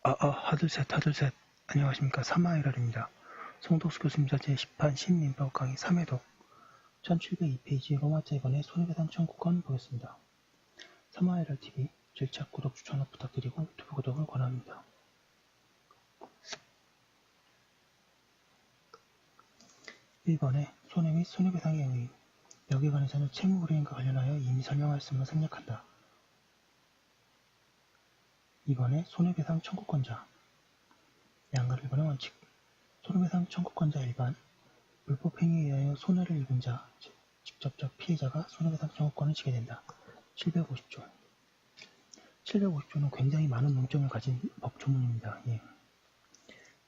하둘셋. 안녕하십니까. 사마이랄입니다. 송덕수 교수님자 제10판 신민법 강의 3회독 1702페이지 로마자 2번의 손해배상 청구권 보겠습니다. 사마이랄TV 질책, 구독, 추천 부탁드리고 유튜브 구독을 권합니다. 1번에 손해 및 손해배상의 의의. 여기에 관해서는 채무불이행과 관련하여 이미 설명하였음을 생략한다. 2번에 손해배상 청구권자. 양가를 일본의 원칙. 손해배상 청구권자 일반. 불법행위에 의하여 손해를 입은 자, 즉 직접적 피해자가 손해배상 청구권을 지게 된다. 750조. 750조는 굉장히 많은 논점을 가진 법조문입니다.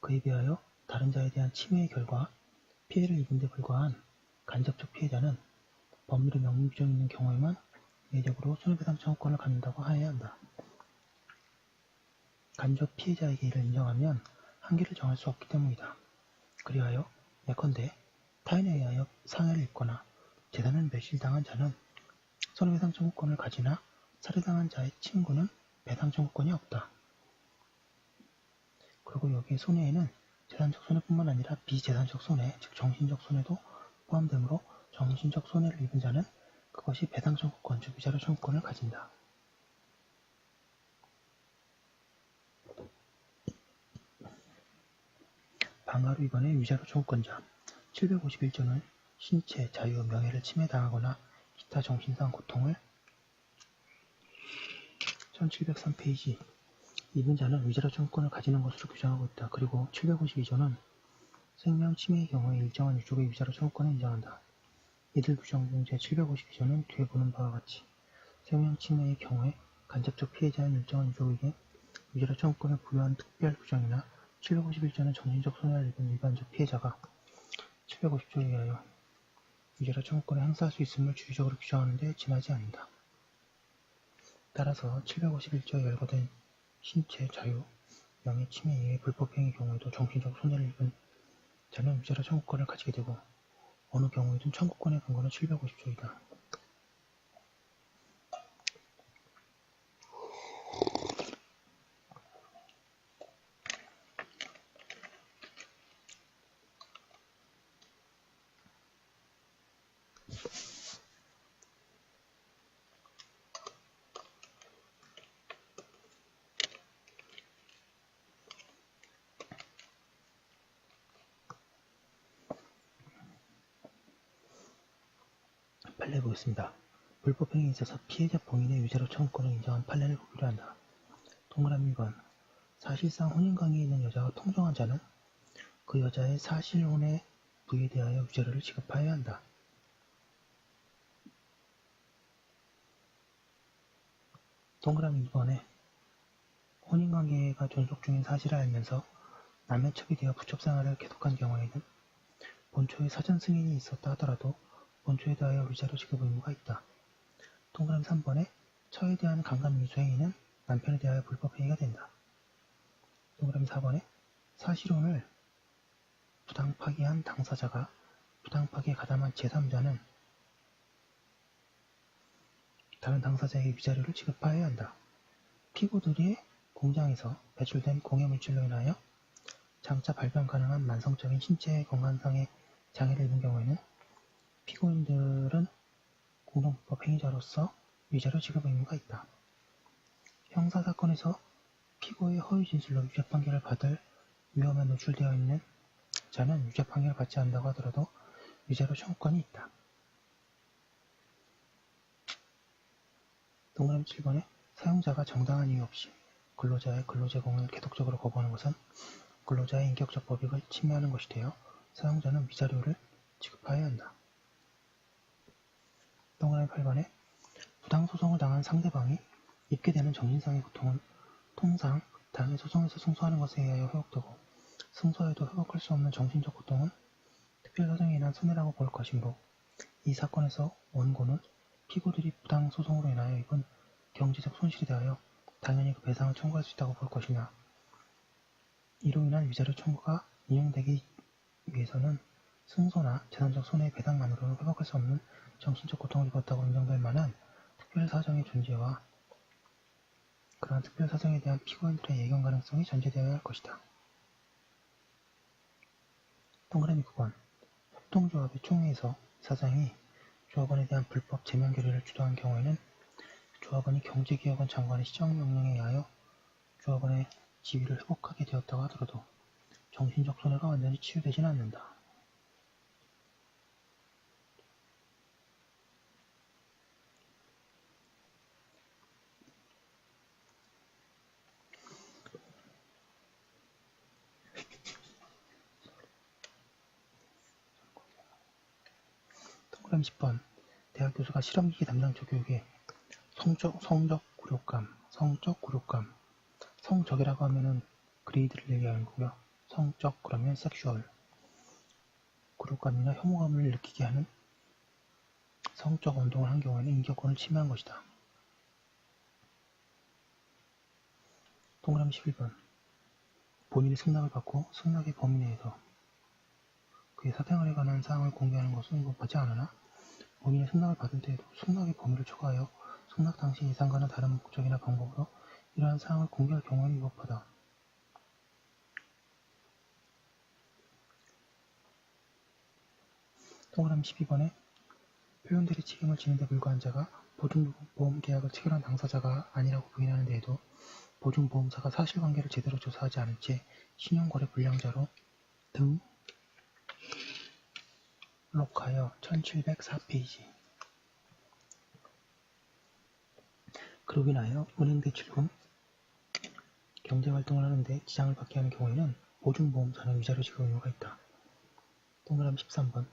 그에 비하여 다른 자에 대한 침해의 결과 피해를 입은 데 불과한 간접적 피해자는 법률의 명문 규정이 있는 경우에만 예외적으로 손해배상 청구권을 갖는다고 하여야 한다. 간접 피해자에게 이를 인정하면 한계를 정할 수 없기 때문이다. 그리하여 예컨대 타인에 의하여 상해를 입거나 재산을 멸실당한 자는 손해배상 청구권을 가지나 살해당한 자의 친구는 배상 청구권이 없다. 그리고 여기에 손해에는 재산적 손해뿐만 아니라 비재산적 손해, 즉 정신적 손해도 포함되므로 정신적 손해를 입은 자는 그것이 배상 청구권, 즉 위자료 청구권을 가진다. 방하로 2번의 위자료 청구권자. 751조는 신체, 자유, 명예를 침해당하거나 기타 정신상 고통을 1703페이지 입은 자는 위자료 청구권을 가지는 것으로 규정하고 있다. 그리고 752조는 생명 침해의 경우에 일정한 유족의 위자료 청구권을 인정한다. 이들 규정 중 제752조는 뒤에 보는 바와 같이 생명 침해의 경우에 간접적 피해자인 일정한 유족에게 위자료 청구권을 부여한 특별 규정이나 751조는 정신적 손해를 입은 일반적 피해자가 750조에 의하여 위자료 청구권을 행사할 수 있음을 주의적으로 규정하는 데 지나지 않는다. 따라서 751조에 열거된 신체, 자유, 명예 침해에 의해 불법행위의 경우에도 정신적 손해를 입은 자는 위자료 청구권을 가지게 되고 어느 경우에든 청구권의 근거는 750조이다. 판례 보겠습니다. 불법행위에 있어서 피해자 본인의 위자료 청구권을 인정한 판례를 보기로 한다. 동그라미 2번. 사실상 혼인관계에 있는 여자가 통정한 자는 그 여자의 사실혼의 부에 대하여 위자료를 지급하여야 한다. 동그라미 2번에 혼인관계가 존속 중인 사실을 알면서 남의 첩이 되어 부첩생활을 계속한 경우에는 본초에 사전 승인이 있었다 하더라도 본초에 대하여 위자료 지급 의무가 있다. 동그라미 3번에 처에 대한 강간미수 행위는 남편에 대하여 불법행위가 된다. 동그라미 4번에 사실혼을 부당파기한 당사자가 부당파기에 가담한 제3자는 다른 당사자에게 위자료를 지급하여야 한다. 피고들이 공장에서 배출된 공해물질로 인하여 장차 발병 가능한 만성적인 신체 건강상의 장애를 입은 경우에는 피고인들은 공동불법 행위자로서 위자료 지급 의무가 있다. 형사사건에서 피고의 허위진술로 유죄 판결을 받을 위험에 노출되어 있는 자는 유죄 판결을 받지 않는다고 하더라도 위자료 청구권이 있다. 동그라미 7번에 사용자가 정당한 이유 없이 근로자의 근로 제공을 계속적으로 거부하는 것은 근로자의 인격적 법익을 침해하는 것이 되어 사용자는 위자료를 지급하여야 한다. 동그라미 8번에 부당소송을 당한 상대방이 입게 되는 정신상의 고통은 통상 당해 소송에서 승소하는 것에 의하여 회복되고 승소해도 회복할 수 없는 정신적 고통은 특별사정에 인한 손해라고 볼 것이므로 이 사건에서 원고는 피고들이 부당소송으로 인하여 입은 경제적 손실에 대하여 당연히 그 배상을 청구할 수 있다고 볼 것이며 이로 인한 위자료 청구가 인용되기 위해서는 승소나 재산적 손해의 배상만으로는 회복할 수 없는 정신적 고통을 입었다고 인정될 만한 특별 사정의 존재와 그러한 특별 사정에 대한 피고인들의 예견 가능성이 전제되어야 할 것이다. 동그라미 9번 협동조합의 총회에서 사장이 조합원에 대한 불법 제명 결의를 주도한 경우에는 조합원이 경제기업원 장관의 시정명령에 의하여 조합원의 지위를 회복하게 되었다고 하더라도 정신적 손해가 완전히 치유되지는 않는다. 동그라미 10번 대학 교수가 실험기기 담당자 교육에 성적 굴욕감, 성적이라고 하면은 그레이드를 얘기하는 거고요. 성적 그러면 섹슈얼, 굴욕감이나 혐오감을 느끼게 하는 성적 운동을 한 경우에는 인격권을 침해한 것이다. 동그라미 11번 본인이 승낙을 받고 승낙의 범위 내에서 그의 사생활에 관한 사항을 공개하는 것은 위법하지 않으나 본인이 승낙을 받은 때에도 승낙의 범위를 초과하여 승낙 당시 예상과는 다른 목적이나 방법으로 이러한 사항을 공개할 경우에는 위법하다. 동그라미 12번에 표현들의 책임을 지는 데 불과한 자가 보증보험 계약을 체결한 당사자가 아니라고 부인하는 데에도 보증보험사가 사실관계를 제대로 조사하지 않은 채 신용거래 불량자로 등록하여 1704페이지 그로 인하여 은행 대출금 경제활동을 하는데 지장을 받게 하는 경우에는 보증보험사는 위자료 지급 의무가 있다. 동그라미 13번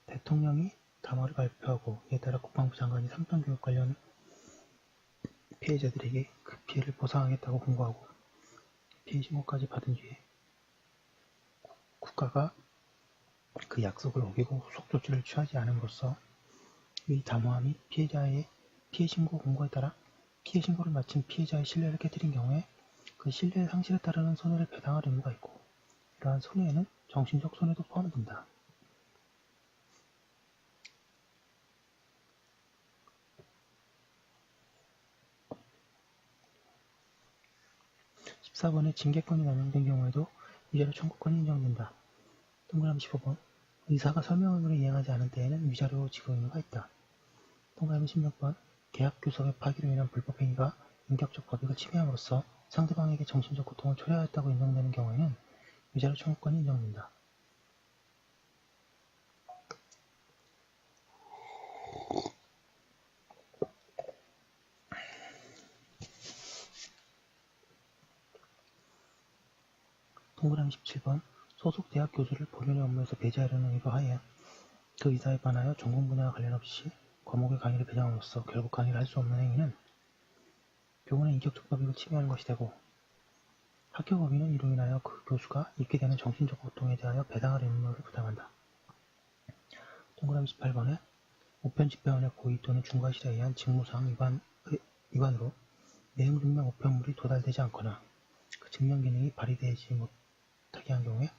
대통령이 담화를 발표하고 이에 따라 국방부 장관이 삼성교육 관련 피해자들에게 그 피해를 보상하겠다고 공고하고 피해 신고까지 받은 뒤에 국가가 그 약속을 어기고 후속 조치를 취하지 않음으로써 이 담화 및 피해자의 피해 신고 공고에 따라 피해 신고를 마친 피해자의 신뢰를 깨뜨린 경우에 그 신뢰의 상실에 따르는 손해를 배상할 의무가 있고 이러한 손해에는 정신적 손해도 포함된다. 14번에 징계권이 남용된 경우에도 위자료 청구권이 인정된다. 동그라미 15번 의사가 설명 의무를 이행하지 않은 때에는 위자료 지급 의무가 있다. 동그라미 16번 계약 교섭의 파기로 인한 불법 행위가 인격적 법익을 침해함으로써 상대방에게 정신적 고통을 초래하였다고 인정되는 경우에는 위자료 청구권이 인정된다. 동그라미 17번 소속 대학 교수를 본연의 업무에서 배제하려는 의도 하에 그 의사에 반하여 전공 분야와 관련 없이 과목의 강의를 배정함으로써 결국 강의를 할 수 없는 행위는 교원의 인격적 법익을 침해하는 것이 되고 학교법인은 이로 인하여 그 교수가 입게 되는 정신적 고통에 대하여 배상할 의무를 부담한다. 동그라미 18번에 우편집배원의 고의 또는 중과실에 의한 직무상 위반으로 내용증명 우편물이 도달되지 않거나 그 증명 기능이 발휘되지 못하게 한 경우에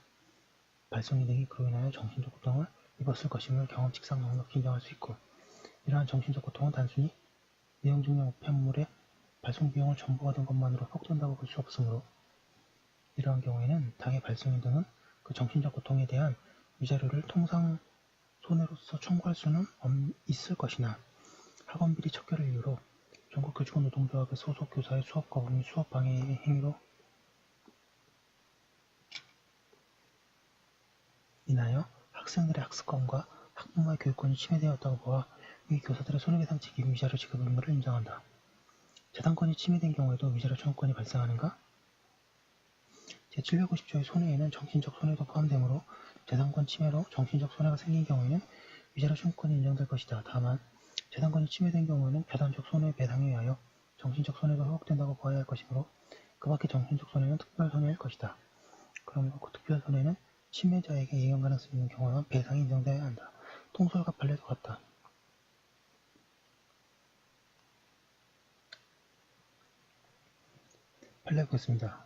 발송 기능이 그로 인하여 정신적 고통을 입었을 것임을 경험칙상 넉넉히 인정할 수 있고 이러한 정신적 고통은 단순히 내용증명 우편물의 발송 비용을 전부받은 것만으로 회복된다고 볼 수 없으므로 이러한 경우에는 당해 발송인 등은 그 정신적 고통에 대한 위자료를 통상 손해로서 청구할 수는 있을 것이나 학원비리 척결을 이유로 전국교직원 노동조합의 소속 교사의 수업 거부 및 수업 방해 행위로 인하여 학생들의 학습권과 학부모의 교육권이 침해되었다고 보아 이 교사들의 손해배상 책임 위자료 지급 의무를 인정한다. 재산권이 침해된 경우에도 위자료 청구권이 발생하는가? 제750조의 손해에는 정신적 손해도 포함되므로 재산권 침해로 정신적 손해가 생긴 경우에는 위자료 청구권이 인정될 것이다. 다만 재산권이 침해된 경우에는 재산적 손해배상에 의하여 정신적 손해도 회복된다고 보아야 할 것이므로 그 밖의 정신적 손해는 특별 손해일 것이다. 그러므로 그 특별 손해는 침해자에게 예견 가능성이 있는 경우에만 배상이 인정되어야 한다. 통솔과 판례도 같다. 판례 보겠습니다.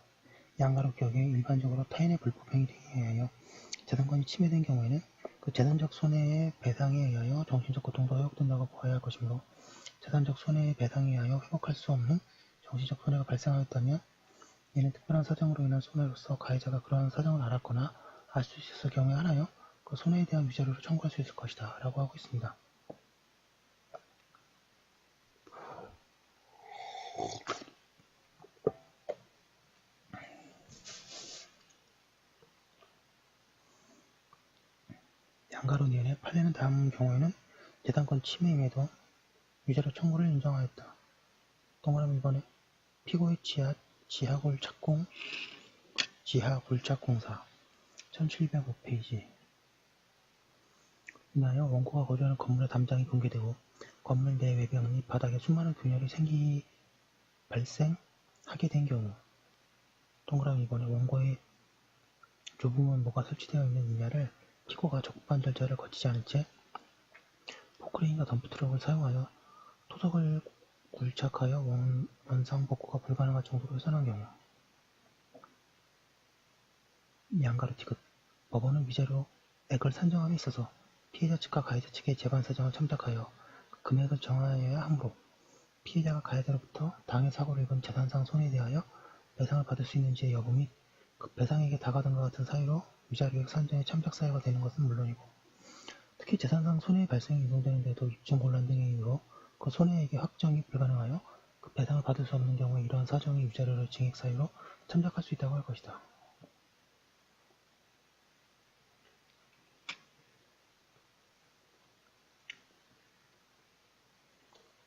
양가로 기업이 일반적으로 타인의 불법 행위에 의하여 재산권이 침해된 경우에는 그 재산적 손해의 배상에 의하여 정신적 고통도 회복된다고 보아야 할 것이므로 재산적 손해의 배상에 의하여 회복할 수 없는 정신적 손해가 발생하였다면 이는 특별한 사정으로 인한 손해로서 가해자가 그러한 사정을 알았거나 알 수 있었을 경우에 하나여 그 손해에 대한 위자료를 청구할 수 있을 것이다 라고 하고 있습니다. 양가로니은의 판례는 다음 경우에는 재산권 침해임에도 위자료 청구를 인정하였다. 동그라미 2번에 피고의 지하굴착공사 1705페이지 인하여 원고가 거주하는 건물의 담장이 붕괴되고 건물 내 외벽 및 바닥에 수많은 균열이 발생하게 된 경우 동그라미 2번에 원고의 조부문 모가 설치되어 있는 임야를 피고가 적법한 절차를 거치지 않은 채 포크레인과 덤프트럭을 사용하여 토석을 굴착하여 원상 복구가 불가능할 정도로 훼손한 경우 양가로 티귿 법원은 위자료액을 산정함에 있어서 피해자 측과 가해자 측의 재반 사정을 참작하여 금액을 정하여야 하므로 피해자가 가해자로부터 당해 사고를 입은 재산상 손해에 대하여 배상을 받을 수 있는지의 여부 및 그 배상액에 다가등과 같은 사유로 위자료액 산정의 참작 사유가 되는 것은 물론이고 특히 재산상 손해의 발생이 유동되는 데도 입증 곤란 등의 이유로 그 손해액의 확정이 불가능하여 그 배상을 받을 수 없는 경우에 이러한 사정이 위자료를 증액 사유로 참작할 수 있다고 할 것이다.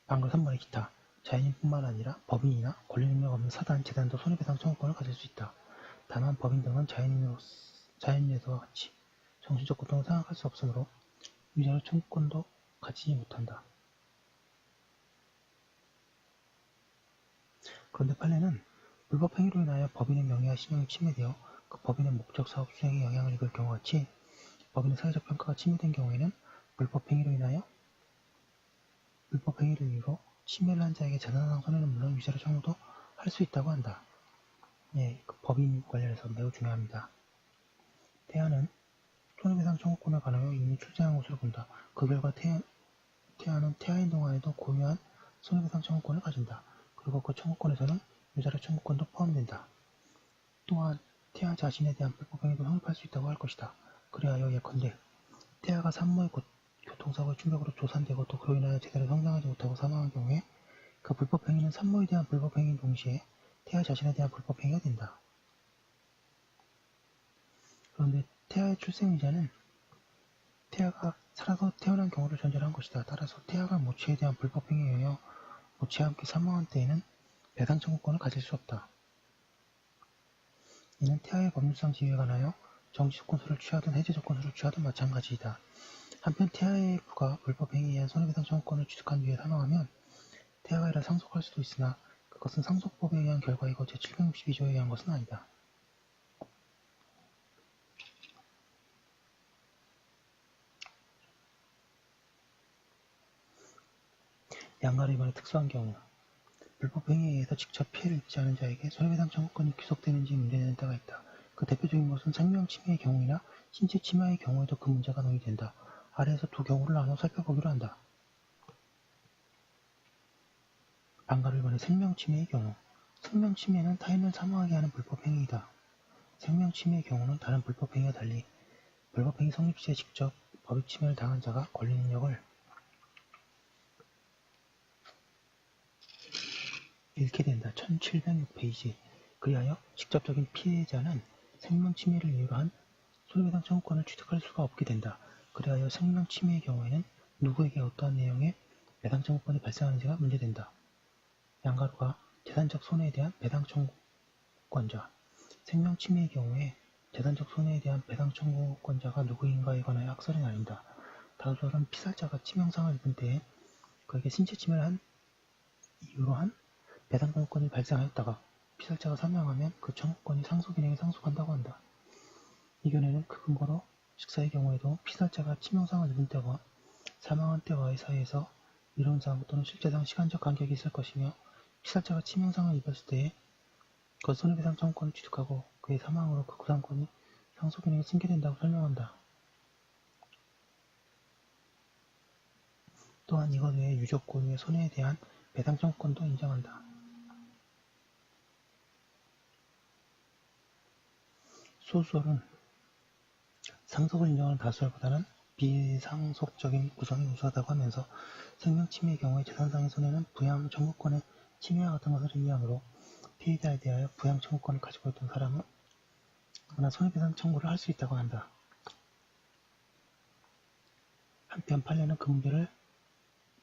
방글 3번의 기타 자연인뿐만 아니라 법인이나 권리능력 없는 사단, 재단도 손해배상 청구권을 가질 수 있다. 다만 법인 등은 자연인에서와 같이 정신적 고통을 생각할 수 없으므로 위자료 청구권도 가지지 못한다. 그런데 판례는 불법 행위로 인하여 법인의 명예와 신용이 침해되어 그 법인의 목적 사업 수행에 영향을 입을 경우 같이 법인의 사회적 평가가 침해된 경우에는 불법 행위를 이유로 침해를 한 자에게 재산상 손해는 물론 위자료 청구도 할 수 있다고 한다. 예, 그 법인 관련해서 매우 중요합니다. 태아는 손해배상 청구권을 관하여 이미 출제한 것으로 본다. 그 결과 태아는 태아인 동안에도 고유한 손해배상 청구권을 가진다. 그리고 그 청구권에서는 위자료 청구권도 포함된다. 또한 태아 자신에 대한 불법행위도 성립할 수 있다고 할 것이다. 그리하여 예컨대 태아가 산모의 교통사고의 충격으로 조산되고 또 그로 인하여 제대로 성장하지 못하고 사망한 경우에 그 불법행위는 산모에 대한 불법행위인 동시에 태아 자신에 대한 불법행위가 된다. 그런데 태아의 출생의자는 태아가 살아서 태어난 경우를 전제로 한 것이다. 따라서 태아가 모체에 대한 불법행위에 의하여 모체와 함께 사망한 때에는 배상 청구권을 가질 수 없다. 이는 태아의 법률상 지위에 관하여 정지조건수를 취하든 해제조건수를 취하든 마찬가지이다. 한편 태아의 부가 불법행위에 의한 손해배상 청구권을 취득한 뒤에 사망하면 태아가 이라 상속할 수도 있으나 그것은 상속법에 의한 결과이고 제762조에 의한 것은 아니다. 양가로 이번에 특수한 경우 불법행위에 의해서 직접 피해를 입지 않은 자에게 손해배상 청구권이 귀속되는지 문제되는 때가 있다. 그 대표적인 것은 생명침해의 경우이나 신체침해의 경우에도 그 문제가 논의된다. 아래에서 두 경우를 나눠 살펴보기로 한다. 방가로 이번에 생명침해의 경우 생명침해는 타인을 사망하게 하는 불법행위이다. 생명침해의 경우는 다른 불법행위와 달리 불법행위 성립 시에 직접 법익침해를 당한 자가 권리능력을 잃게 된다. 1706페이지 그리하여 직접적인 피해자는 생명침해를 이유로 한 손해배상 청구권을 취득할 수가 없게 된다. 그리하여 생명침해의 경우에는 누구에게 어떠한 내용의 배상 청구권이 발생하는지가 문제된다. 양가로가 재산적 손해에 대한 배상 청구권자 생명침해의 경우에 재산적 손해에 대한 배상 청구권자가 누구인가에 관하여 학설이 나뉜다. 다소런 피살자가 치명상을 입은 때에 그에게 신체침해를 한 이유로 한 배상 청구권이 발생하였다가 피살자가 사망하면 그 청구권이 상속인에게 상속한다고 한다. 이 견해는 그 근거로 식사의 경우에도 피살자가 치명상을 입은 때와 사망한 때와의 사이에서 이론상 또는 실제상 시간적 간격이 있을 것이며 피살자가 치명상을 입었을 때에 그 손해배상 청구권을 취득하고 그의 사망으로 그 구상권이 상속인에게 승계된다고 설명한다. 또한 이것 외에 유족 고유의 손해에 대한 배상 청구권도 인정한다. 소수설은 상속을 인정하는 다수설보다는 비상속적인 구성이 우수하다고 하면서 생명 침해의 경우에 재산상의 손해는 부양 청구권의 침해와 같은 것을 의미하므로 피해자에 대하여 부양 청구권을 가지고 있던 사람은 누구나 손해배상 청구를 할 수 있다고 한다. 한편 판례는 그 문제를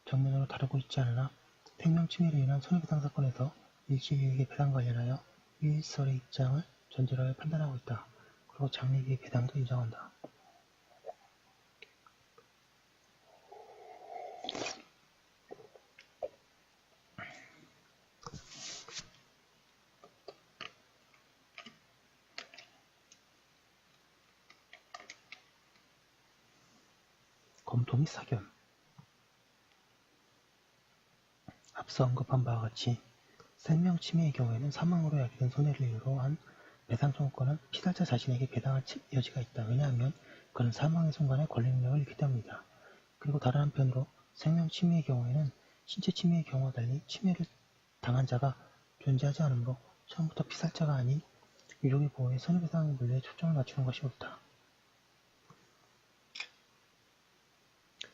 정면으로 다루고 있지 않으나 생명 침해로 인한 손해배상 사건에서 일시이익의 배상 관련하여 위일설의 입장을 전제로 하여 판단하고 있다. 그리고 장래비의 배당도 인정한다. 검토 및 사견. 앞서 언급한 바와 같이 생명 침해의 경우에는 사망으로 야기된 손해를 이유로 한 배상 청구권은 피살자 자신에게 배당할 여지가 있다. 왜냐하면 그는 사망의 순간에 권리 능력을 잃기 때문이다. 그리고 다른 한편으로 생명 침해의 경우에는 신체 침해의 경우와 달리 침해를 당한 자가 존재하지 않으므로 처음부터 피살자가 아닌 유족의 보호에 손해배상의 문제에 초점을 맞추는 것이 옳다.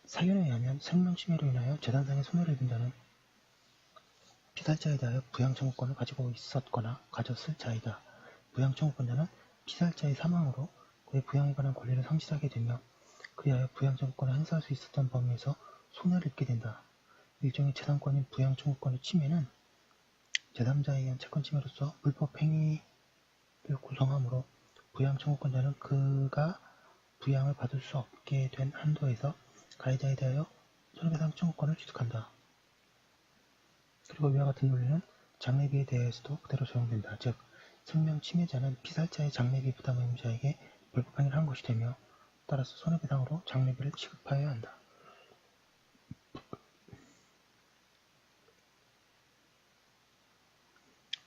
사견에 의하면 생명 침해로 인하여 재산상의 손해를 입은 자는 피살자에 대하여 부양 청구권을 가지고 있었거나 가졌을 자이다. 부양 청구권자는 피살자의 사망으로 그의 부양에 관한 권리를 상실하게 되며 그리하여 부양 청구권을 행사할 수 있었던 범위에서 손해를 입게 된다. 일종의 재산권인 부양 청구권의 침해는 제3자에 의한 채권 침해로서 불법 행위를 구성하므로 부양 청구권자는 그가 부양을 받을 수 없게 된 한도에서 가해자에 대하여 손해배상 청구권을 취득한다. 그리고 이와 같은 논리는 장래비에 대해서도 그대로 적용된다. 즉, 생명 침해자는 피살자의 장래비 부담 의무자에게 불법 행위를 한 것이 되며 따라서 손해배상으로 장래비를 지급하여야 한다.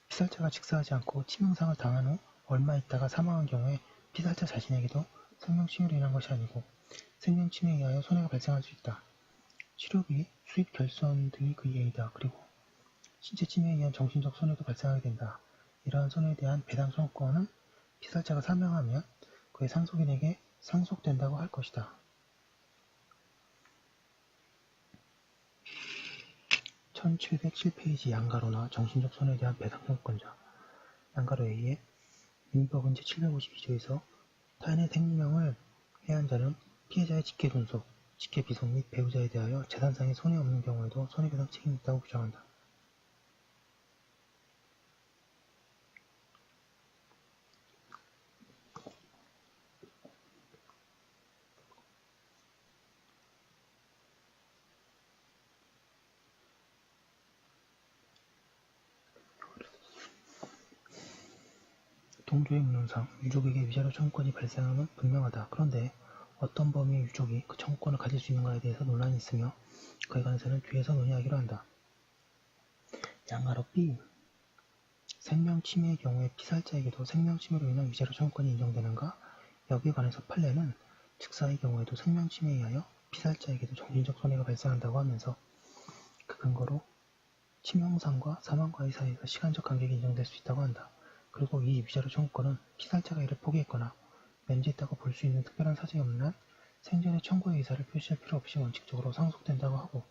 피살자가 직사하지 않고 치명상을 당한 후 얼마 있다가 사망한 경우에 피살자 자신에게도 생명침해로 인한 것이 아니고 생명침해에 의하여 손해가 발생할 수 있다. 치료비, 수입 결손 등이 그 예이다. 그리고 신체 침해에 의한 정신적 손해도 발생하게 된다. 이러한 손해에 대한 배당 청구권은 피살자가 사망하면 그의 상속인에게 상속된다고 할 것이다. 1707페이지 양가로나 정신적 손해에 대한 배당 청구권자. 양가로에 의해 민법은 제752조에서 타인의 생명을 해한 자는 피해자의 직계존속, 직계비속 및 배우자에 대하여 재산상의 손해 없는 경우에도 손해배상 책임이 있다고 규정한다. 동조의 문헌상 유족에게 위자료 청구권이 발생함은 분명하다. 그런데 어떤 범위의 유족이 그 청구권을 가질 수 있는가에 대해서 논란이 있으며 그에 관해서는 뒤에서 논의하기로 한다. 양가로 B. 생명침해의 경우에 피살자에게도 생명침해로 인한 위자료 청구권이 인정되는가? 여기에 관해서 판례는 즉사의 경우에도 생명침해에 의하여 피살자에게도 정신적 손해가 발생한다고 하면서 그 근거로 치명상과 사망과의 사이에서 시간적 간격이 인정될 수 있다고 한다. 그리고 이 위자료 청구권은 피살자가 이를 포기했거나 면제했다고 볼 수 있는 특별한 사정이 없는 한 생전에 청구의 의사를 표시할 필요 없이 원칙적으로 상속된다고 하고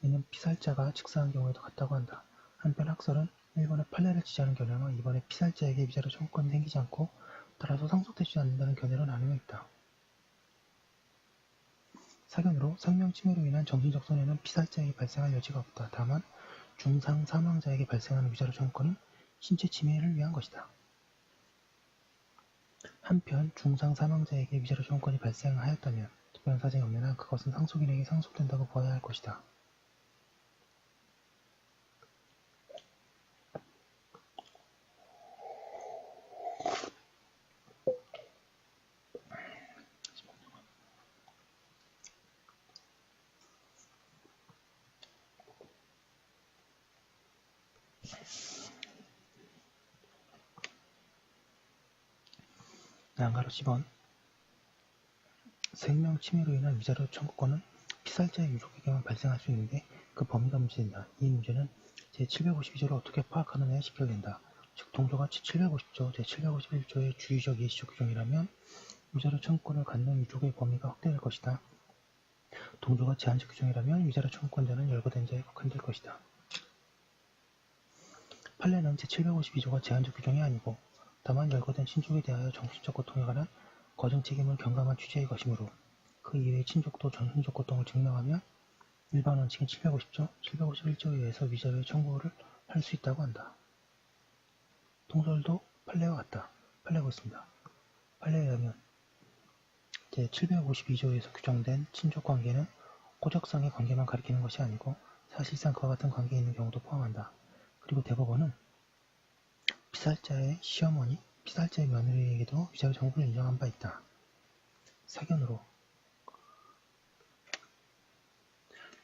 이는 피살자가 즉사한 경우에도 같다고 한다. 한편 학설은 1번의 판례를 지지하는 견해와 2번의 피살자에게 위자료 청구권이 생기지 않고 따라서 상속되지 않는다는 견해를 나누어 있다. 사견으로 생명침해로 인한 정신적 손해는 피살자에게 발생할 여지가 없다. 다만 중상 사망자에게 발생하는 위자료 청구권은 신체 침해를 위한 것이다. 한편 중상 사망자에게 위자료 청구권이 발생하였다면 특별한 사정이 없는 한 그것은 상속인에게 상속된다고 보아야 할 것이다. 양가로 10번 생명 침해로 인한 위자료 청구권은 피살자의 유족에게만 발생할 수 있는데 그 범위가 문제된다. 이 문제는 제752조를 어떻게 파악하느냐에 직결된다. 즉 동조가 제750조, 제751조의 주의적 예시적 규정이라면 위자료 청구권을 갖는 유족의 범위가 확대될 것이다. 동조가 제한적 규정이라면 위자료 청구권자는 열거된 자에 국한될 것이다. 판례는 제752조가 제한적 규정이 아니고 다만 열거된 친족에 대하여 정신적 고통에 관한 거정 책임을 경감한 취지의 것이므로 그 이외의 친족도 정신적 고통을 증명하면 일반 원칙인 750조, 751조에 의해서 위자료의 청구를 할 수 있다고 한다. 동설도 판례와 같다. 판례가 있습니다. 판례에 의하면 제752조에서 규정된 친족관계는 호적상의 관계만 가리키는 것이 아니고 사실상 그와 같은 관계에 있는 경우도 포함한다. 그리고 대법원은 피살자의 시어머니, 피살자의 며느리에게도 위자료 청구를 인정한 바 있다. 사견으로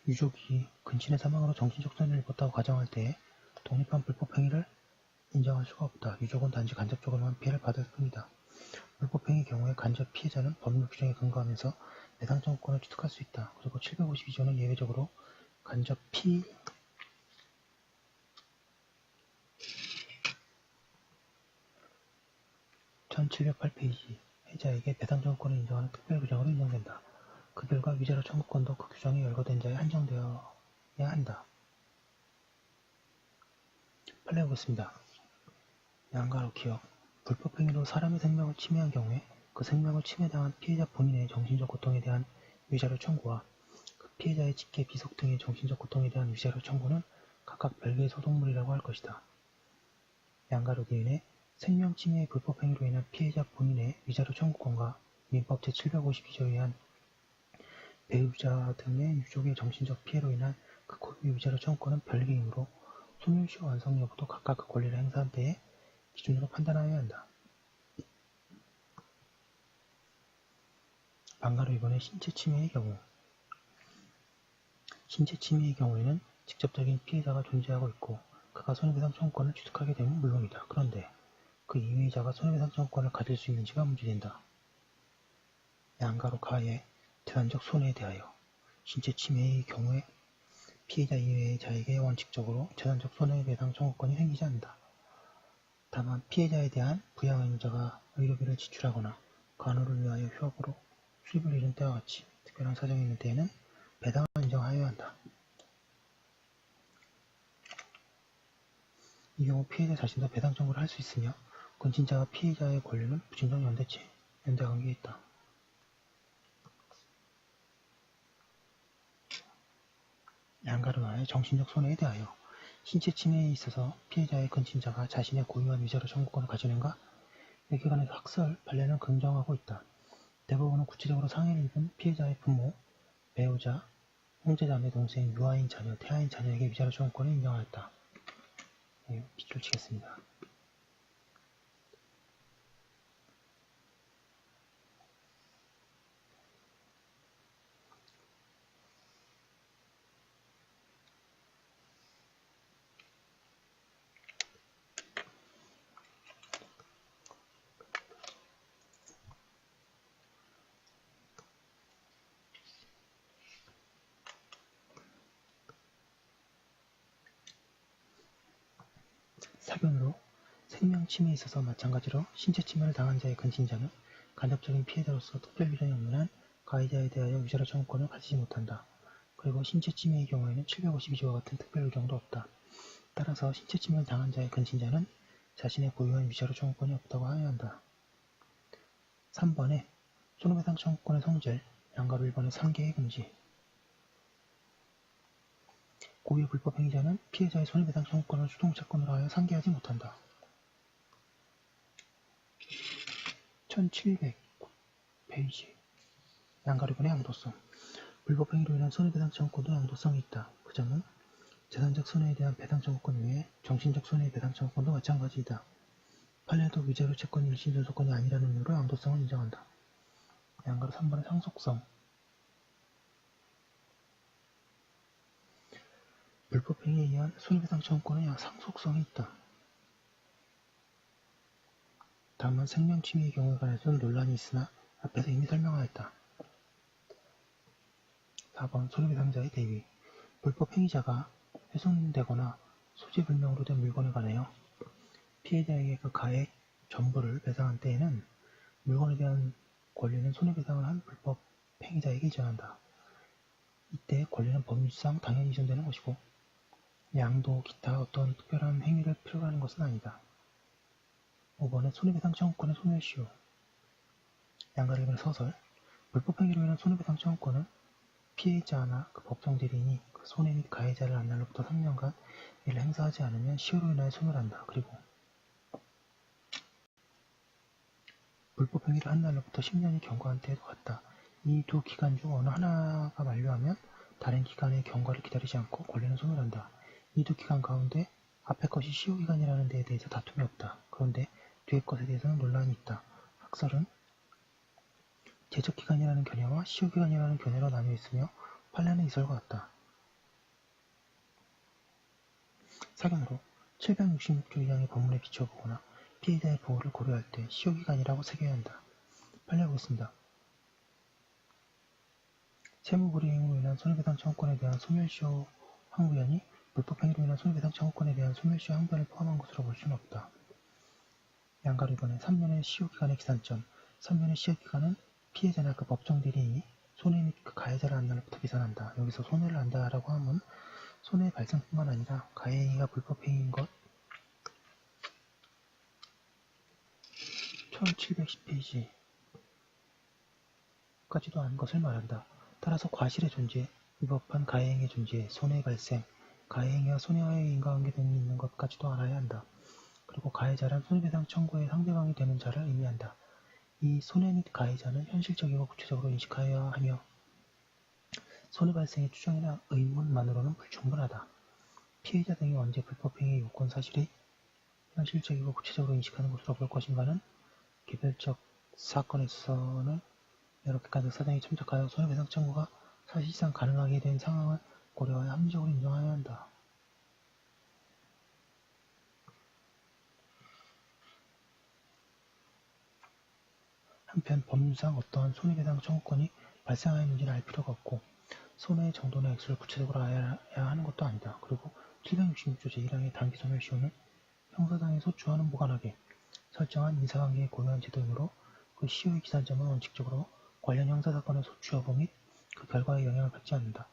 유족이 근친의 사망으로 정신적 손해를 입었다고 가정할 때에 독립한 불법행위를 인정할 수가 없다. 유족은 단지 간접적으로만 피해를 받을 뿐이다. 불법행위 경우에 간접 피해자는 법률 규정에 근거하면서 배상 청구권을 취득할 수 있다. 그리고 752조는 예외적으로 간접 1708페이지 해자에게 배상 청구권을 인정하는 특별 규정으로 인정된다. 그 결과 위자료 청구권도 그 규정에 열거된 자에 한정되어야 한다. 판례 보겠습니다. 양가로 기억. 불법행위로 사람의 생명을 침해한 경우에 그 생명을 침해당한 피해자 본인의 정신적 고통에 대한 위자료 청구와 그 피해자의 직계, 비속 등의 정신적 고통에 대한 위자료 청구는 각각 별개의 소송물이라고 할 것이다. 양가로 기인의 생명 침해의 불법행위로 인한 피해자 본인의 위자료 청구권과 민법 제752조에 의한 배우자 등의 유족의 정신적 피해로 인한 그 고유의 위자료 청구권은 별개이므로 소멸시효 완성 여부도 각각 그 권리를 행사한 때에 기준으로 판단하여야 한다. 방가로 2번의 신체 침해의 경우 신체 침해의 경우에는 직접적인 피해자가 존재하고 있고 그가 손해배상 청구권을 취득하게 되면 물론이다. 그런데 그 이외의 자가 손해배상 청구권을 가질 수 있는지가 문제된다. 양가로 가의 재산적 손해에 대하여 신체 침해의 경우에 피해자 이외의 자에게 원칙적으로 재산적 손해배상 청구권이 생기지 않는다. 다만 피해자에 대한 부양의무자가 의료비를 지출하거나 간호를 위하여 휴업으로 수입을 잃은 때와 같이 특별한 사정이 있는 때에는 배당을 인정하여야 한다. 이 경우 피해자 자신도 배당 청구를 할 수 있으며 근친자와 피해자의 권리는 부친적 연대관계에 있다. 양가르마의 정신적 손해에 대하여 신체 침해에 있어서 피해자의 근친자가 자신의 고유한 위자료 청구권을 가지는가? 여기에 관해서 학설, 판례는 긍정하고 있다. 대법원은 구체적으로 상해를 입은 피해자의 부모, 배우자, 형제자매, 동생, 유아인 자녀, 태아인 자녀에게 위자료 청구권을 인정하였다. 네, 빗줄 치겠습니다. 사견으로 생명 침해에 있어서 마찬가지로 신체 침해를 당한 자의 근친자는 간접적인 피해자로서 특별 규정이 없는 한 가해자에 대하여 위자료 청구권을 가지지 못한다. 그리고 신체 침해의 경우에는 752조와 같은 특별 규정도 없다. 따라서 신체 침해를 당한 자의 근친자는 자신의 고유한 위자료 청구권이 없다고 하여야 한다. 3번에 손해배상 청구권의 성질, 양가로 1번의 3개의 금지. 고유 불법 행위자는 피해자의 손해배상 청구권을 수동채권으로 하여 상기하지 못한다. 1700페이지 양가로 1번의 양도성. 불법 행위로 인한 손해배상 청구권도 양도성이 있다. 그 점은 재산적 손해에 대한 배상 청구권 외에 정신적 손해의 배상 청구권도 마찬가지이다. 판례도 위자료 채권이 일심 소권이 아니라는 이유로 양도성을 인정한다. 양가로 3번의 상속성. 불법행위에 의한 손해배상 청구권은 상속성이 있다. 다만 생명침해의 경우에 관해서는 논란이 있으나 앞에서 이미 설명하였다. 4번 손해배상자의 대위. 불법 행위자가 훼손되거나 소지불명으로 된 물건에 관하여 피해자에게 그 가액 전부를 배상한 때에는 물건에 대한 권리는 손해배상을 한 불법 행위자에게 이전한다. 이때 권리는 법률상 당연히 이전되는 것이고 양도 기타 어떤 특별한 행위를 필요로 하는 것은 아니다. 5번에 손해배상 청구권의 소멸시효. 양가를 이은 서설. 불법 행위로 인한 손해배상 청구권은 피해자나 그 법정 대리인이 그 손해 및 가해자를 안 날로부터 3년간 이를 행사하지 않으면 시효로 인하여 소멸한다. 그리고 불법 행위를 한 날로부터 10년이 경과한 때에도 같다. 이 두 기간 중 어느 하나가 만료하면 다른 기간의 경과를 기다리지 않고 권리는 소멸한다. 이 두 기간 가운데 앞의 것이 시효기간이라는 데에 대해서 다툼이 없다. 그런데 뒤의 것에 대해서는 논란이 있다. 학설은 제적기간이라는 견해와 시효기간이라는 견해로 나뉘어 있으며 판례는 이설과 같다. 사견으로 766조 2항의 법문에 비춰보거나 피해자의 보호를 고려할 때 시효기간이라고 새겨야 한다. 판례하겠습니다. 채무불이행으로 인한 손해배상 청구권에 대한 소멸시효 항부연이 불법행위로 인한 손해배상 청구권에 대한 소멸시효 항부연을 포함한 것으로 볼 수는 없다. 양가로 이번에 3년의 시효기간의 기산점. 3년의 시효기간은 피해자나 그 법정 대리인이 손해 및 그 가해자를 안 날로부터 계산한다. 여기서 손해를 안다라고 하면 손해 발생뿐만 아니라 가해행위가 불법행위인 것 1710페이지까지도 아는 것을 말한다. 따라서 과실의 존재, 위법한 가해행위의 존재, 손해 발생, 가해행위와 손해와의 인과관계등이 있는 것까지도 알아야 한다. 그리고 가해자란 손해배상 청구의 상대방이 되는 자를 의미한다. 이 손해 및 가해자는 현실적이고 구체적으로 인식하여야 하며 손해 발생의 추정이나 의문만으로는 불충분하다. 피해자 등이 언제 불법행위의 요건 사실이 현실적이고 구체적으로 인식하는 것으로 볼 것인가는 개별적 사건에서는 여러 객관적 사정이 첨삭하여 손해배상 청구가 사실상 가능하게 된 상황을 고려하여 합리적으로 인정하여야 한다. 한편 법률상 어떠한 손해배상 청구권이 발생하였는지를 알 필요가 없고 손해의 정도나 액수를 구체적으로 알아야 하는 것도 아니다. 그리고 766조 제1항의 단기소멸시효는 형사상의 소추와는 무관하게 설정한 인사관계의 고유한 제도이므로 그 시효의 기산점은 원칙적으로 관련 형사사건의 소추 여부 및 그 결과에 영향을 받지 않는다.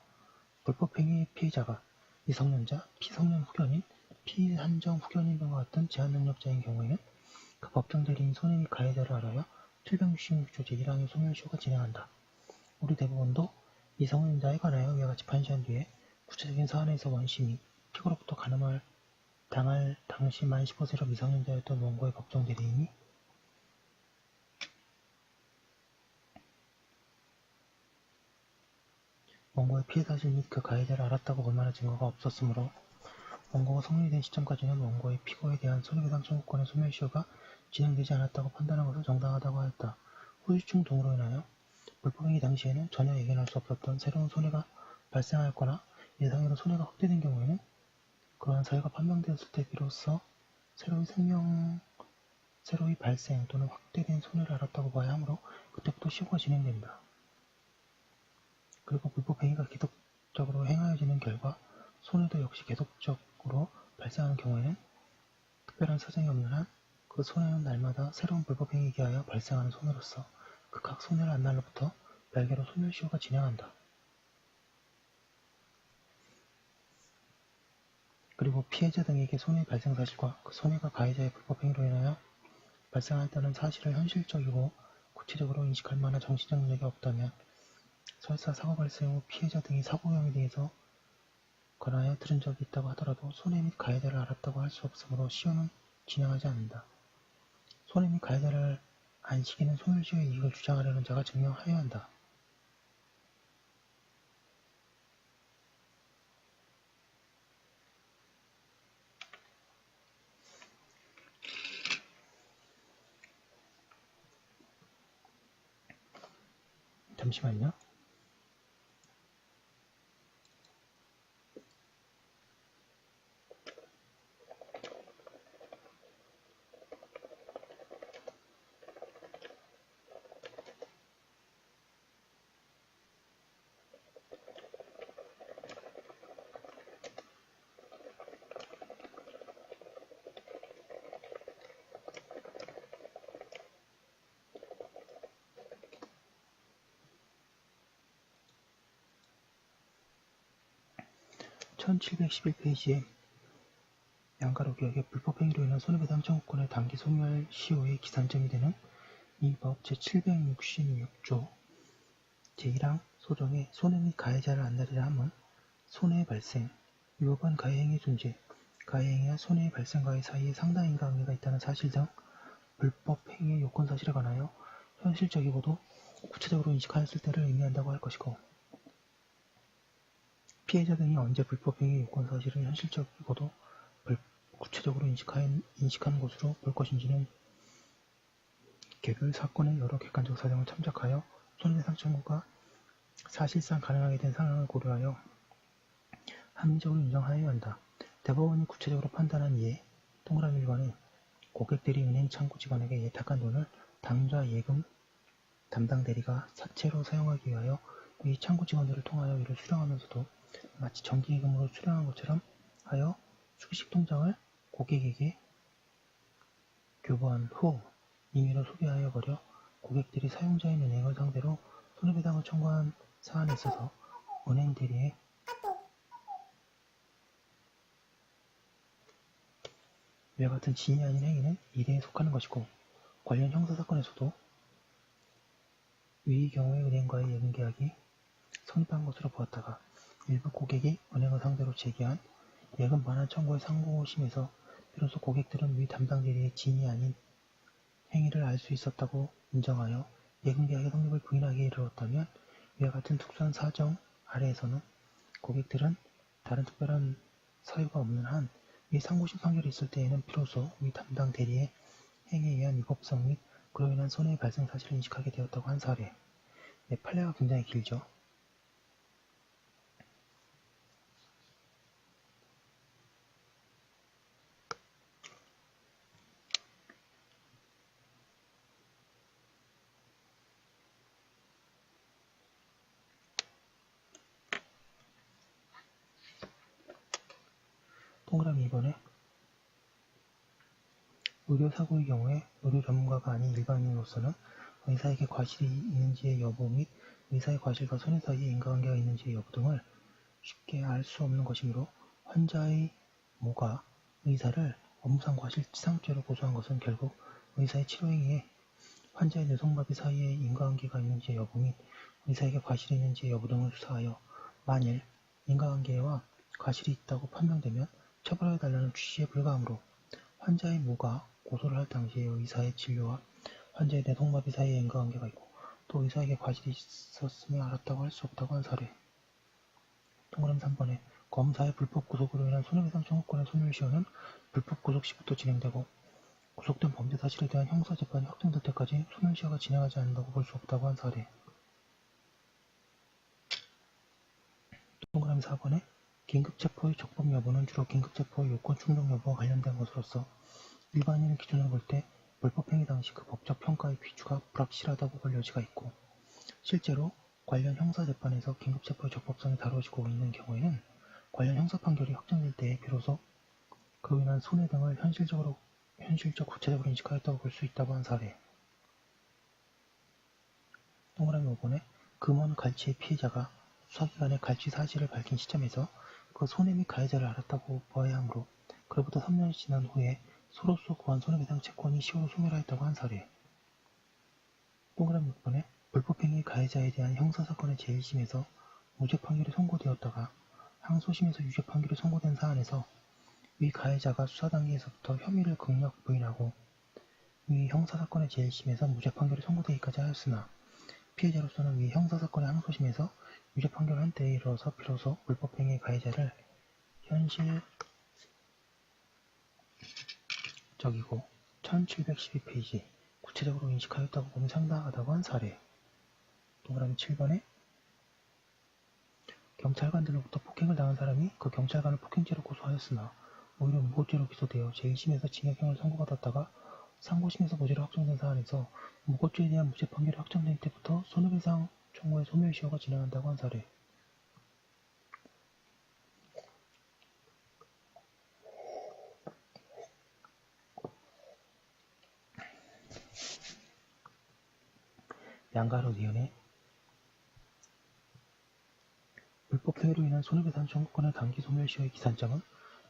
불법행위의 피해자가 미성년자, 피성년 후견인, 피한정 후견인 등과 같은 제한능력자인 경우에는 그 법정 대리인 손해 및 가해자를 알아야 766조 제1항의 소멸시효가 진행한다. 우리 대법원도 미성년자에 관하여 이와 같이 판시한 뒤에 구체적인 사안에서 원심이 피고로부터 가늠을 당할 당시 만 15세로 미성년자였던 원고의 법정 대리인이 원고의 피해 사실 및 그 가해자를 알았다고 볼 만한 증거가 없었으므로 원고가 성립이 된 시점까지는 원고의 피고에 대한 손해배상 청구권의 소멸시효가 진행되지 않았다고 판단한 것을 정당하다고 하였다. 후유증 등으로 인하여 불법행위 당시에는 전혀 예견할 수 없었던 새로운 손해가 발생하였거나 예상외로 손해가 확대된 경우에는 그러한 사유가 판명되었을 때 비로소 새로이 발생 또는 확대된 손해를 알았다고 봐야 하므로 그때부터 시효가 진행된다. 그리고 불법행위가 계속적으로 행하여지는 결과 손해도 역시 계속적으로 발생하는 경우에는 특별한 사정이 없는 한 그 손해는 날마다 새로운 불법행위에 의하여 발생하는 손해로서 그 각 손해를 안 날로부터 별개로 소멸시효가 진행한다. 그리고 피해자 등에게 손해 발생 사실과 그 손해가 가해자의 불법행위로 인하여 발생하였다는 사실을 현실적이고 구체적으로 인식할 만한 정신적 능력이 없다면 설사 사고 발생 후 피해자 등이 사고 경위에 대해서 관하여 들은 적이 있다고 하더라도 손해 및 가해자를 알았다고 할 수 없으므로 시효는 진행하지 않는다. 손해 및 가해자를 안 시키는 소멸시효의 이익을 주장하려는 자가 증명하여야 한다. 잠시만요. 1711페이지에 양가로 기업의 불법행위로 인한 손해배상 청구권을 단기 소멸 시효의 기산점이 되는 이 법 제766조 제1항 소정의 손해 및 가해자를 안달이라 함은 손해의 발생, 위법한 가해행위 존재, 가해행위와 손해의 발생과의 사이에 상당한 인과관계가 있다는 사실 등 불법행위의 요건 사실에 관하여 현실적이고도 구체적으로 인식하였을 때를 의미한다고 할 것이고, 피해자 등이 언제 불법행위의 요건 사실을 현실적이고도 구체적으로 인식하는 것으로 볼 것인지는 개별 사건의 여러 객관적 사정을 참작하여 손해배상 청구가 사실상 가능하게 된 상황을 고려하여 합리적으로 인정하여야 한다. 대법원이 구체적으로 판단한 이에 동그라미 1번에 고객들이 은행 창구 직원에게 예탁한 돈을 당좌 예금 담당 대리가 사채로 사용하기 위하여 이 창구 직원들을 통하여 이를 수령하면서도 마치 정기예금으로 수령한 것처럼 하여 수기식 통장을 고객에게 교부한 후 임의로 소비하여 버려 고객들이 사용자인 은행을 상대로 손해배상을 청구한 사안에 있어서 은행 대리의 이와 같은 진이 아닌 행위는 이래에 속하는 것이고, 관련 형사사건에서도 위의 경우에 은행과의 예금계약이 성립한 것으로 보았다가 일부 고객이 은행을 상대로 제기한 예금 반환 청구의 상고심에서 비로소 고객들은 위 담당 대리의 진이 아닌 행위를 알 수 있었다고 인정하여 예금계약의 성립을 부인하기에 이르렀다면, 이와 같은 특수한 사정 아래에서는 고객들은 다른 특별한 사유가 없는 한 위 상고심 판결이 있을 때에는 비로소 위 담당 대리의 행위에 의한 위법성 및 그로 인한 손해의 발생 사실을 인식하게 되었다고 한 사례. 네, 판례가 굉장히 길죠. 동그라미 2번에 의료사고의 경우에 의료 전문가가 아닌 일반인으로서는 의사에게 과실이 있는지의 여부 및 의사의 과실과 손해 사이에 인과관계가 있는지의 여부 등을 쉽게 알 수 없는 것이므로 환자의 모가 의사를 업무상 과실치상죄로 고소한 것은 결국 의사의 치료행위에 환자의 뇌성마비 사이에 인과관계가 있는지의 여부 및 의사에게 과실이 있는지의 여부 등을 수사하여 만일 인과관계와 과실이 있다고 판명되면 처벌해달라는 취지에 불과하므로 환자의 모가 고소를 할 당시에 의사의 진료와 환자의 뇌성마비 사이에 인과관계가 있고 또 의사에게 과실이 있었음을 알았다고 할 수 없다고 한 사례. 동그라미 3번에 검사의 불법 구속으로 인한 손해배상 청구권의 소멸시효는 불법 구속 시부터 진행되고 구속된 범죄 사실에 대한 형사재판이 확정될 때까지 소멸시효가 진행하지 않는다고 볼 수 없다고 한 사례. 동그라미 4번에 긴급체포의 적법 여부는 주로 긴급체포의 요건 충족 여부와 관련된 것으로서 일반인을 기준으로 볼 때 불법행위 당시 그 법적 평가의 귀주가 불확실하다고 볼 여지가 있고, 실제로 관련 형사재판에서 긴급체포의 적법성이 다뤄지고 있는 경우에는 관련 형사판결이 확정될 때에 비로소 그로 인한 손해 등을 현실적 구체적으로 인식하였다고 볼 수 있다고 한 사례. 동그라미 5번에 금원 갈취의 피해자가 수사기관에 갈취 사실을 밝힌 시점에서 그 손해 및 가해자를 알았다고 보아야 하므로 그로부터 3년이 지난 후에 소로서 구한 손해배상 채권이 시효로 소멸하였다고 한 사례. 동그라미 6번에 불법행위 가해자에 대한 형사사건의 제1심에서 무죄 판결이 선고되었다가 항소심에서 유죄 판결이 선고된 사안에서 위 가해자가 수사 단계에서부터 혐의를 극력 부인하고 위 형사사건의 제1심에서 무죄 판결이 선고되기까지 하였으나 피해자로서는 위 형사사건의 항소심에서 유죄 판결을 한 때에 이르러서 비로소 불법행위 가해자를 현실적이고 1712페이지 구체적으로 인식하였다고 보면 상당하다고 한 사례. 동그라미 7번에 경찰관들로부터 폭행을 당한 사람이 그 경찰관을 폭행죄로 고소하였으나 오히려 무고죄로 기소되어 제1심에서 징역형을 선고받았다가 상고심에서 무죄로 확정된 사안에서 무고죄에 대한 무죄 판결이 확정된 때부터 손해배상 청구의 소멸시효가 진행한다고 한 사례. 양가로 니은의 불법 불법행위로 인한 손해배상 청구권의 단기 소멸시효의 기산점은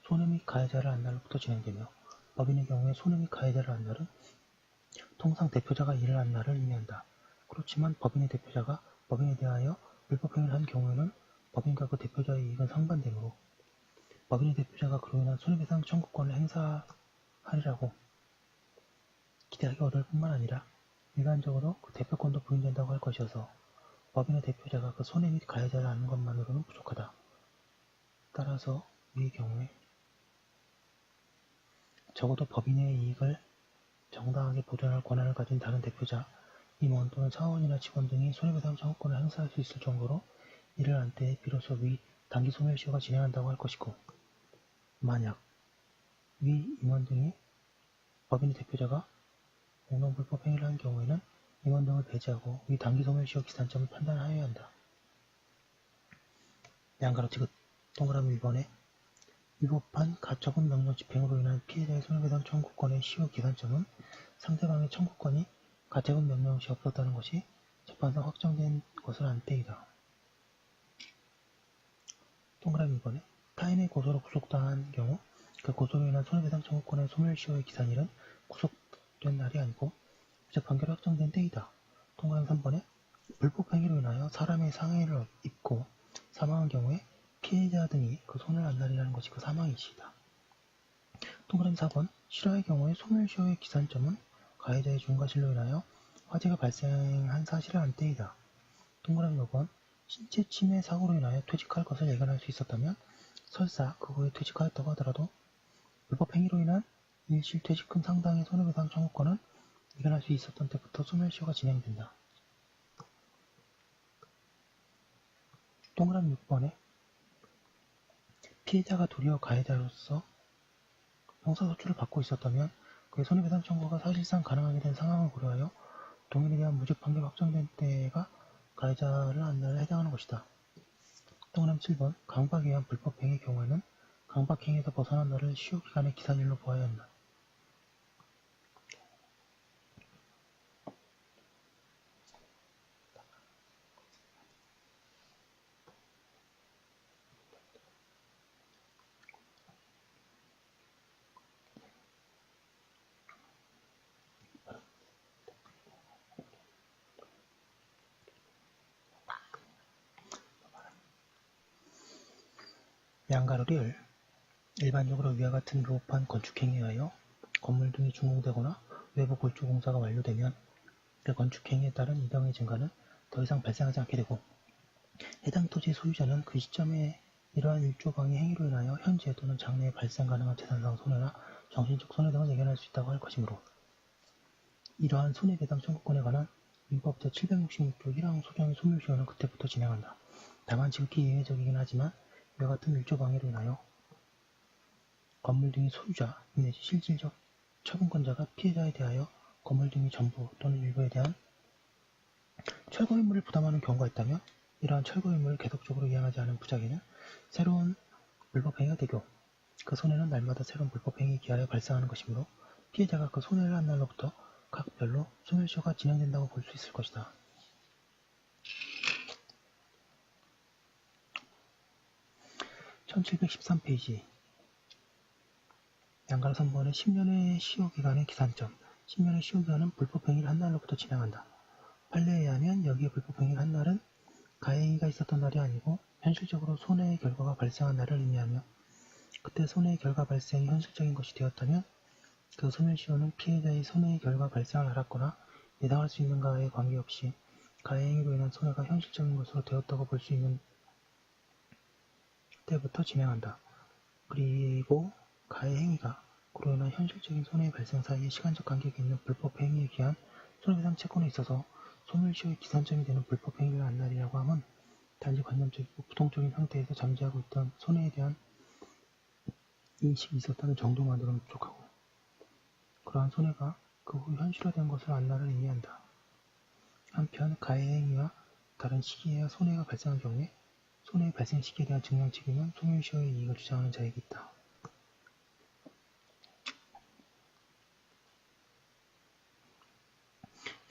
손해 및 가해자를 안 날로부터 진행되며 법인의 경우에 손해 및 가해자를 안 날은 통상 대표자가 이를 안 날을 의미한다. 그렇지만 법인의 대표자가 법인에 대하여 불법행위를 한 경우에는 법인과 그 대표자의 이익은 상반되므로 법인의 대표자가 그로 인한 손해배상 청구권을 행사하리라고 기대하기 어려울 뿐만 아니라 일반적으로 그 대표권도 부인된다고 할 것이어서 법인의 대표자가 그 손해 및 가해자를 아는 것만으로는 부족하다. 따라서 위의 경우에 적어도 법인의 이익을 정당하게 보존할 권한을 가진 다른 대표자, 임원 또는 사원이나 직원 등이 손해배상 청구권을 행사할 수 있을 정도로 이를 안 때에 비로소 위 단기 소멸시효가 진행한다고 할 것이고, 만약 위 임원 등이 법인의 대표자가 공동불법 행위를 한 경우에는 임원 등을 배제하고 위 단기 소멸시효 기산점을 판단하여야 한다. 양가로 지긋 동그라미 1번에 위법한 가처분 명령 집행으로 인한 피해자의 손해배상 청구권의 시효 기산점은 상대방의 청구권이 가처분 명령 시 없었다는 것이 재판상 확정된 것을 안 때이다. 동그라미 2번에 타인의 고소로 구속당한 경우 그 고소로 인한 손해배상 청구권의 소멸시효의 기산일은 구속된 날이 아니고 유죄 판결이 확정된 때이다. 동그라미 3번에 불법행위로 인하여 사람의 상해를 입고 사망한 경우에 피해자 등이 그 손을 안 날이라는 것이 그 사망이시다. 동그라미 4번 실화의 경우에 소멸시효의 기산점은 가해자의 중과실로 인하여 화재가 발생한 사실을 안 때이다. 동그라미 5번 신체 침해 사고로 인하여 퇴직할 것을 예견할 수 있었다면 설사 그 후에 퇴직하였다고 하더라도 불법행위로 인한 일실퇴직금 상당의 손해배상 청구권은 예견할 수 있었던 때부터 소멸시효가 진행된다. 동그라미 6번에 피해자가 도리어 가해자로서 형사소출을 받고 있었다면 그의 손해배상 청구가 사실상 가능하게 된 상황을 고려하여 동일에 대한 무죄 판결 확정된 때가 가해자를 안 날에 해당하는 것이다. 동그라미 7번 강박에 의한 불법행위의 경우에는 강박행위에서 벗어난 날을 시효기간의 기산일로 보아야 한다. 양가로리을 일반적으로 위와 같은 위법한 건축행위에 의하여 건물 등이 준공되거나 외부 골조 공사가 완료되면 그 건축행위에 따른 이병의 증가는 더 이상 발생하지 않게 되고 해당 토지 소유자는 그 시점에 이러한 일조방해 행위로 인하여 현재 또는 장래에 발생 가능한 재산상 손해나 정신적 손해 등을 예견할 수 있다고 할 것이므로 이러한 손해배상 청구권에 관한 민법 제766조 1항 소정의 소멸시효는 그때부터 진행한다. 다만 지극히 예외적이긴 하지만 이와 같은 일조방해로 인하여 건물 등의 소유자 내지 실질적 처분권자가 피해자에 대하여 건물 등의 전부 또는 일부에 대한 철거 의무를 부담하는 경우가 있다면 이러한 철거 의무를 계속적으로 이행하지 않은 부작에는 새로운 불법행위가 되고 그 손해는 날마다 새로운 불법행위 기하에 발생하는 것이므로 피해자가 그 손해를 한 날로부터 각별로 소멸시효가 진행된다고 볼 수 있을 것이다. 1713페이지 양가로 3번의 10년의 시효기간의 기산점 10년의 시효기간은 불법행위를 한 날로부터 진행한다. 판례에 의하면 여기에 불법행위를 한 날은 가해행위가 있었던 날이 아니고 현실적으로 손해의 결과가 발생한 날을 의미하며 그때 손해의 결과 발생이 현실적인 것이 되었다면 그 소멸시효는 피해자의 손해의 결과 발생을 알았거나 예상할 수 있는가에 관계없이 가해행위로 인한 손해가 현실적인 것으로 되었다고 볼 수 있는 때부터 진행한다. 그리고 가해행위가 그로 인한 현실적인 손해의 발생 사이에 시간적 간격이 있는 불법행위에 기한 손해배상 채권에 있어서 소멸시효의 기산점이 되는 불법행위를 한 날이라고 함은 단지 관념적이고 부동적인 상태에서 잠재하고 있던 손해에 대한 인식이 있었다는 정도만으로는 부족하고 그러한 손해가 그 후 현실화된 것을 안 날을 의미한다. 한편 가해행위와 다른 시기에야 손해가 발생한 경우에 손해의 발생 시기에 대한 증명 책임은 소멸시효의 이익을 주장하는 자에게 있다.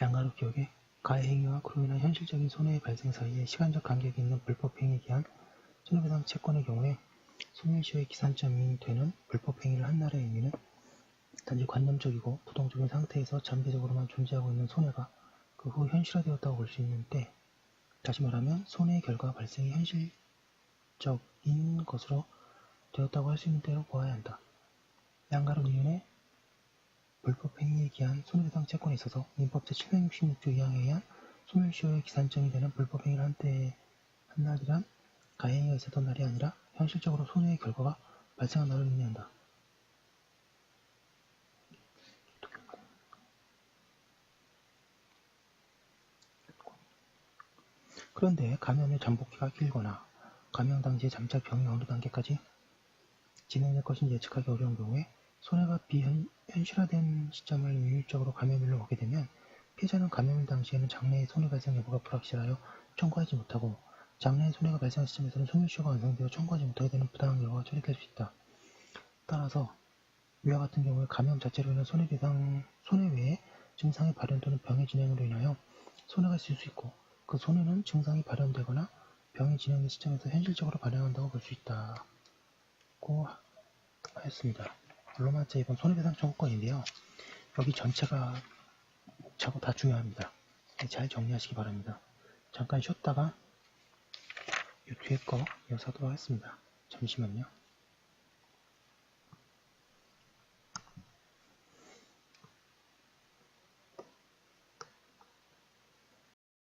양가로 기억에 가해행위와 그로 인한 현실적인 손해의 발생 사이에 시간적 간격이 있는 불법행위에 기한 손해배상 채권의 경우에 소멸시효의 기산점이 되는 불법행위를 한 날의 의미는 단지 관념적이고 부동적인 상태에서 잠재적으로만 존재하고 있는 손해가 그 후 현실화되었다고 볼 수 있는 때, 다시 말하면 손해의 결과 발생이 현실적인 것으로 되었다고 할 수 있는 때로 보아야 한다. 양가로 이윤의 불법행위에 기한 손해배상 채권에 있어서 민법 제766조 2항에 의한 소멸시효의 기산점이 되는 불법행위를 한 날이란 가해행위가 있었던 날이 아니라 현실적으로 손해의 결과가 발생한 날을 의미한다. 그런데 감염의 잠복기가 길거나 감염 당시의 잠적 병이 어느 단계까지 진행될 것인지 예측하기 어려운 경우에 손해가 비현실화된 시점을 일률적으로 감염일로 보게 되면 피해자는 감염일 당시에는 장래의 손해 발생 여부가 불확실하여 청구하지 못하고 장래의 손해가 발생한 시점에서는 소멸시효가 완성되어 청구하지 못하게 되는 부당한 결과가 초래될 수 있다. 따라서 위와 같은 경우에 감염 자체로 인한 손해 외에 증상의 발현 또는 병의 진행으로 인하여 손해가 있을 수 있고 그 손해는 증상이 발현되거나 병이 진행된 시점에서 현실적으로 발생한다고 볼 수 있다고 하였습니다. 로마자 2번 손해배상 청구권인데요. 여기 전체가 목차고 다 중요합니다. 잘 정리하시기 바랍니다. 잠깐 쉬었다가 이 뒤에 거 이어서 하도록 하겠습니다. 잠시만요.